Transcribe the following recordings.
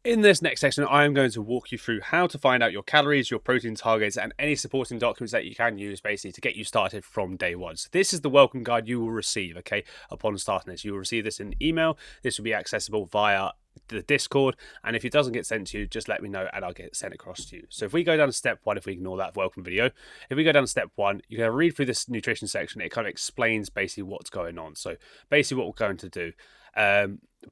In this next section, I am going to walk you through how to find out your calories, your protein targets, and any supporting documents that you can use basically to get you started from day one. So this is the welcome guide you will receive, okay, upon starting this. You will receive this in email. This will be accessible via the Discord, and if it doesn't get sent to you, just let me know and I'll get it sent across to you. So if we go down to step one, if we ignore that welcome video, if we go down to step one, you're going to read through this nutrition section. It kind of explains basically what's going on. So basically what we're going to do,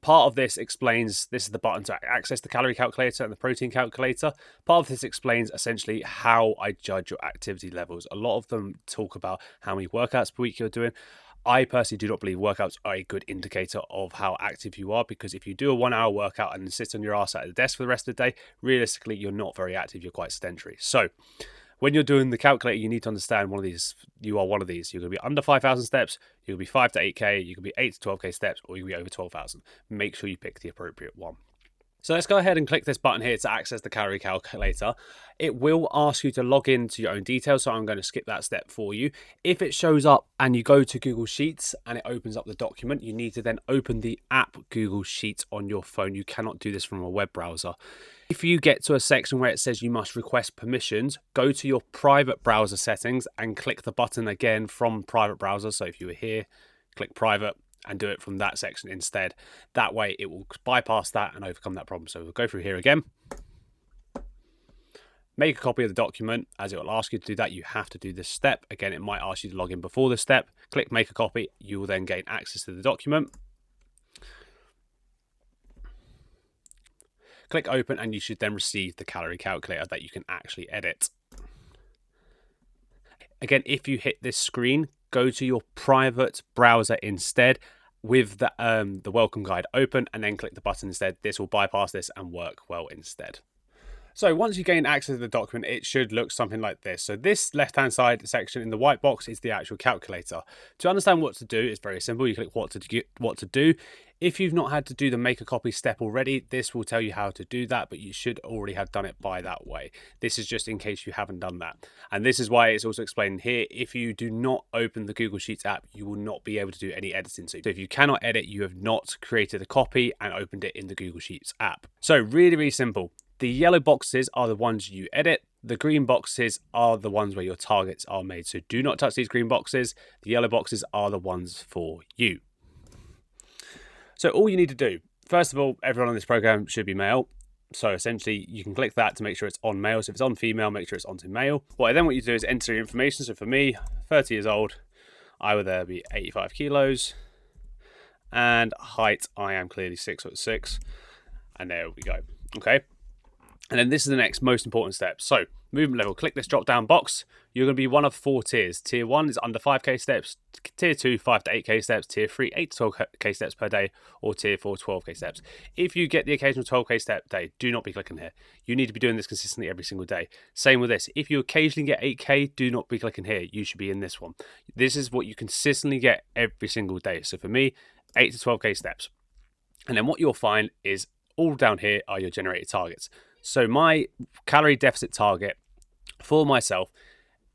part of this explains, this is the button to access the calorie calculator and the protein calculator. Part of this explains essentially how I judge your activity levels. A lot of them talk about how many workouts per week you're doing. I personally do not believe workouts are a good indicator of how active you are, because if you do a 1 hour workout and sit on your ass at the desk for the rest of the day, realistically, you're not very active. You're quite sedentary. So when you're doing the calculator, you need to understand one of these. You are one of these. You're going to be under 5,000 steps. You're going to be 5 to 8K. You can be 8 to 12K steps, or you'll be over 12,000. Make sure you pick the appropriate one. So let's go ahead and click this button here to access the calorie calculator. It will ask you to log into your own details, so I'm going to skip that step for you. If it shows up and you go to Google Sheets and it opens up the document, you need to then open the app Google Sheets on your phone. You cannot do this from a web browser. If you get to a section where it says you must request permissions, go to your private browser settings and click the button again from private browser. So if you were here, click private and do it from that section instead. That way it will bypass that and overcome that problem. So we'll go through here again. Make a copy of the document. As it will ask you to do that, you have to do this step. Again, it might ask you to log in before this step. Click make a copy. You will then gain access to the document. Click open and you should then receive the calorie calculator that you can actually edit. Again, if you hit this screen, go to your private browser instead with the welcome guide open and then click the button instead. This will bypass this and work well instead. So once you gain access to the document, it should look something like this. So this left-hand side section in the white box is the actual calculator. To understand what to do, it's very simple. You click what to do. If you've not had to do the make a copy step already, this will tell you how to do that, but you should already have done it by that way. This is just in case you haven't done that. And this is why it's also explained here. If you do not open the Google Sheets app, you will not be able to do any editing. So if you cannot edit, you have not created a copy and opened it in the Google Sheets app. So really, really simple. The yellow boxes are the ones you edit. The green boxes are the ones where your targets are made. So do not touch these green boxes. The yellow boxes are the ones for you. So all you need to do, first of all, everyone on this program should be male. So essentially you can click that to make sure it's on male. So if it's on female, make sure it's onto male. What I then want you to do is enter your information. So for me, 30 years old, I would there be 85 kilos. And height, I am clearly 6'6". And there we go. Okay. And then this is the next most important step. So movement level, click this drop down box. You're going to be one of 4 tiers. Tier 1 is under 5k steps. Tier 2, 5 to 8k steps. Tier 3, 8 to 12k steps per day. Or Tier 4, 12k steps. If you get the occasional 12k step day, do not be clicking here. You need to be doing this consistently every single day. Same with this. If you occasionally get 8k, do not be clicking here. You should be in this one. This is what you consistently get every single day. So for me, 8 to 12k steps. And then what you'll find is all down here are your generated targets. So my calorie deficit target for myself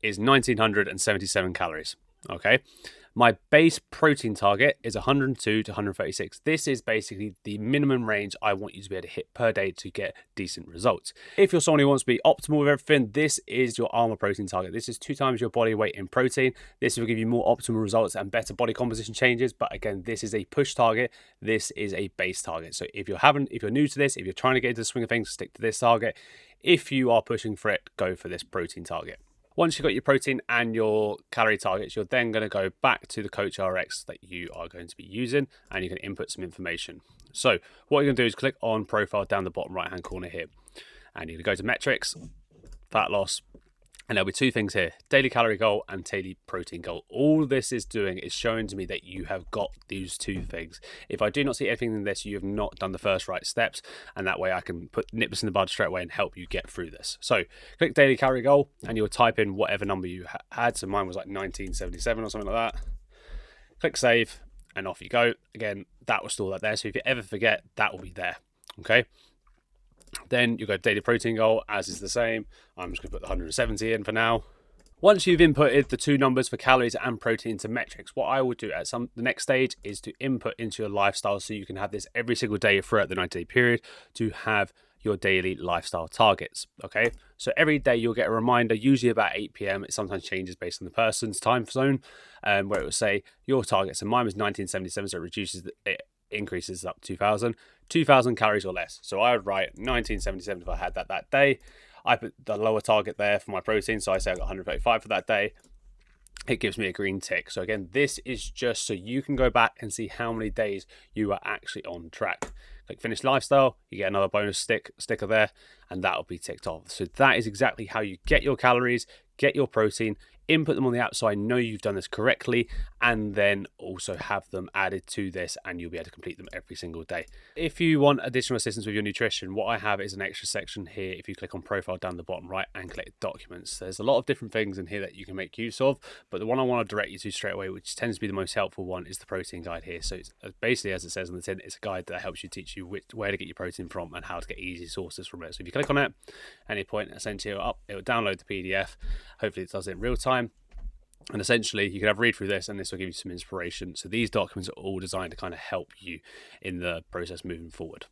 is 1977 calories. Okay. My base protein target is 102 to 136. This is basically the minimum range I want you to be able to hit per day to get decent results. If you're someone who wants to be optimal with everything, this is your Armour protein target. This is 2 times your body weight in protein. This will give you more optimal results and better body composition changes. But again, this is a push target. This is a base target. So if you're new to this, if you're trying to get into the swing of things, stick to this target. If you are pushing for it, go for this protein target. Once you've got your protein and your calorie targets, you're then going to go back to the Coach RX that you are going to be using and you can input some information. So what you're going to do is click on profile down the bottom right hand corner here. And you're going to go to metrics, fat loss, and there'll be 2 things here, daily calorie goal and daily protein goal. All this is doing is showing to me that you have got these 2 things. If I do not see anything in this, you have not done the first right steps. And that way I can nip this in the bud straight away and help you get through this. So click daily calorie goal and you'll type in whatever number you had. So mine was like 1977 or something like that. Click save and off you go. Again, that will store that there. So if you ever forget, that will be there. Okay. Then you go daily protein goal, as is the same. I'm just going to put the 170 in for now. Once you've inputted the two numbers for calories and protein into metrics, what I will do at the next stage is to input into your lifestyle, so you can have this every single day throughout the 90-day period to have your daily lifestyle targets. Okay, so every day you'll get a reminder, usually about 8 p.m. It sometimes changes based on the person's time zone, where it will say your targets. And mine was 1977, so it increases up 2,000 calories or less. So I would write 1977 if I had that day. I put the lower target there for my protein, so I say I got 135 for that day. It gives me a green tick. So again, this is just so you can go back and see how many days you are actually on track. Click finish lifestyle, you get another bonus sticker there, and that'll be ticked off. So that is exactly how you get your calories, get your protein, input them on the app so I know you've done this correctly, and then also have them added to this, and you'll be able to complete them every single day. If you want additional assistance with your nutrition, what I have is an extra section here. If you click on profile down the bottom right and click documents, there's a lot of different things in here that you can make use of, but the one I want to direct you to straight away, which tends to be the most helpful one, is the protein guide here. So it's basically, as it says on the tin, it's a guide that helps you teach you where to get your protein from and how to get easy sources from it. So if you click on it at any point, essentially it will download the PDF. Hopefully it does it in real time. And essentially, you can have a read through this, and this will give you some inspiration. So these documents are all designed to kind of help you in the process moving forward.